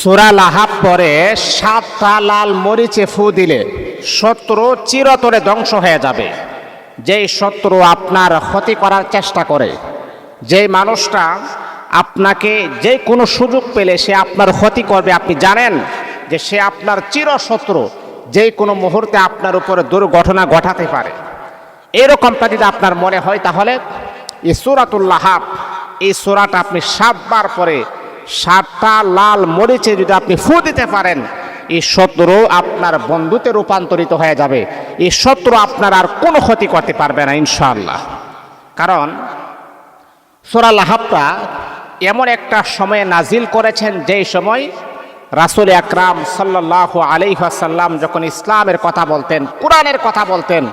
সূরা লাহাব পরে 7টা লাল মরিচে ফু দিলে শত্রু চিরতরে ধ্বংস হয়ে যাবে। যেই শত্রু আপনার ক্ষতি করার চেষ্টা করে, যেই মানুষটা আপনাকে যে কোনো সুযোগ পেলে সে আপনার ক্ষতি করবে, আপনি জানেন যে সে আপনার চিরশত্রু, যে কোনো মুহূর্তে আপনার উপরে দুর্ঘটনা ঘটাতে পারে। এরকমটা যদি আপনার মনে হয় তাহলে এই সূরাতুল লাহাব, এই সূরাটা আপনি 7 বার পরে 7টা লাল মরিচে যদি আপনি ফু দিতে পারেন, এই শত্রু আপনার বন্ধুতে রূপান্তরিত হয়ে যাবে। এই শত্রু আপনার আর কোনো ক্ষতি করতে পারবে না ইনশাআল্লাহ। কারণ সূরা লাহাবটা এমন একটা সময়ে নাজিল করেছেন যেই সময় রাসূল আকরাম সাল্লাল্লাহু আলাইহি ওয়াসাল্লাম যখন ইসলামের কথা বলতেন, কোরআনের কথা বলতেন,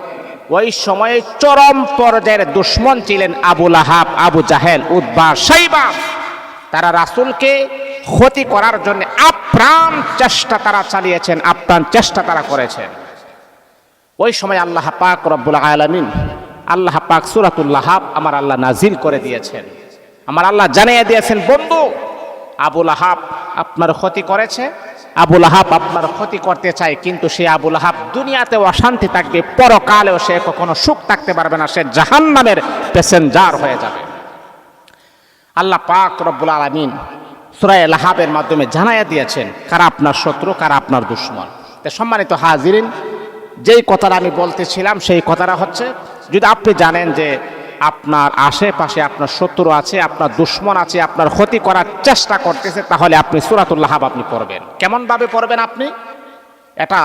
ওই সময়ে চরম পর্যায়ের দুশমন ছিলেন আবু লাহাব, আবু জাহেল, উতবা, শাইবা। তারা রাসূলকে ক্ষতি করার জন্য আপ্রাণ চেষ্টা তারা চালিয়েছেন, আপ্রাণ চেষ্টা তারা করেছেন। ওই সময় আল্লাহ পাক রব্বুল আলামিন, আল্লাহ পাক সূরাতুল লাহাব আমার আল্লাহ নাজিল করে দিয়েছেন। আমার আল্লাহ জানিয়ে দিয়েছেন, বন্ধু আবু লাহাব আপনার ক্ষতি করেছে, আবু লাহাব আপনার ক্ষতি করতে চায়, কিন্তু সে আবু লাহাব দুনিয়াতেও অশান্তি থাকবে, পরকালেও সে কখনো সুখ থাকতে পারবে না, সে জাহান্নামের প্যাসেঞ্জার হয়ে যাবে। আল্লাহ পাক রব্বুল আলামিন সূরা লাহাবের মাধ্যমে জানাইয়া দিয়েছেন কারা আপনার শত্রু, কারা আপনার দুশমন। তো সম্মানিত হাজিরিন, যেই কথাটা আমি বলতেছিলাম সেই কথাটা হচ্ছে, যদি আপনি জানেন যে আপনার আশেপাশে আপনার শত্রু আছে, আপনার দুশমন আছে, আপনার ক্ষতি করার চেষ্টা করতেছে, তাহলে আপনি সূরাতুল লাহাব আপনি পড়বেন। কেমনভাবে পড়বেন আপনি? এটা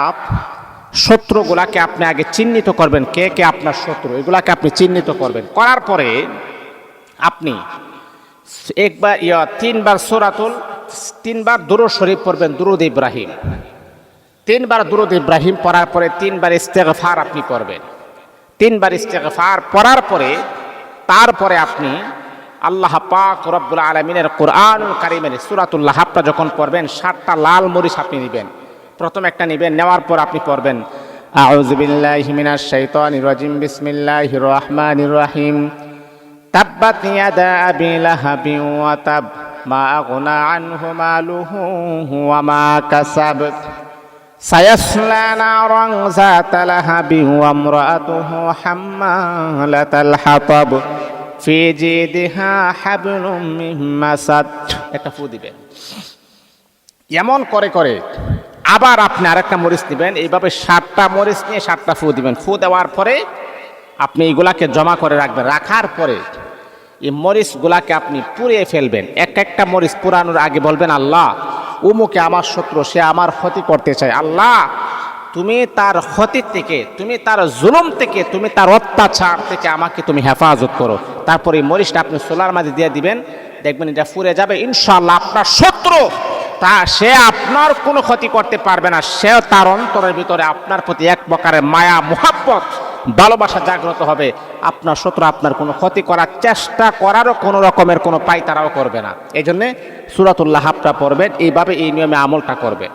শত্রুগুলাকে আপনি আগে চিহ্নিত করবেন, কে কে আপনার শত্রু, এগুলাকে আপনি চিহ্নিত করবেন। করার পরে আপনি একবার 3বার তিনবার দুরূদ শরীফ পড়বেন, দুরূদ ইব্রাহিম। 3বার দুরূদ ইব্রাহিম পড়ার পরে 3বার ইস্তেগফার আপনি করবেন। 3বার ইস্তেগফার পড়ার পরে তারপরে আপনি আল্লাহ পাক রব্বুল আলামিনের কোরআনুল কারীমের সূরাতুল লাহাবটা যখন পড়বেন, 7টা লাল মরিচ আপনি নেবেন। প্রথম একটা নেবেন, নেওয়ার পর আপনি পড়বেন আউযু বিল্লাহি মিনাশ শাইতানির রাজিম, বিসমিল্লাহির রহমানির রহিম, তাব্বাত ইয়াদা আবি লাহাবিন ওয়া তাব, মা আগনা আনহু মালুহু ওয়া মা কাসাব, সায়াসলা নারান যাতা লাহাবিন ওয়া ইমরাআতুহু হাম্মালাতাল হাতাব, ফি জিদিহা হাবলুম মিন মাসাদ। একটা ফু দিবেন। এমন করে করে আবার আপনি আরেকটা মরিচ নেবেন, এইভাবে 7টা মরিচ নিয়ে 7টা ফু দিবেন। ফু দেওয়ার পরে আপনি এইগুলাকে জমা করে রাখবেন। রাখার পরে এই মরিচগুলাকে আপনি পুড়িয়ে ফেলবেন। একটা মরিচ পুরানোর আগে বলবেন, আল্লাহ উমুকে আমার শত্রু, সে আমার ক্ষতি করতে চায়, আল্লাহ তুমি তার ক্ষতির থেকে, তুমি তার জুলুম থেকে, তুমি তার অত্যাচার থেকে আমাকে তুমি হেফাজত করো। তারপরে এই মরিচটা আপনি চুলার মাঝে দিয়ে দিবেন, দেখবেন এটা ফুরে যাবে। ইনশাআল্লাহ আপনার শত্রু সে আপনার কোনো ক্ষতি করতে পারবে না। সেও তার অন্তরের ভিতরে আপনার প্রতি এক প্রকারের মায়া, মুহাব্বত, ভালোবাসা জাগ্রত হবে। আপনার শত্রু আপনার কোনো ক্ষতি করার চেষ্টা করারও কোনো রকমের কোনো পায়তারাও করবে না। এই জন্যে সূরাতুল লাহাবটা পড়বেন, এইভাবে এই নিয়মে আমলটা করবেন।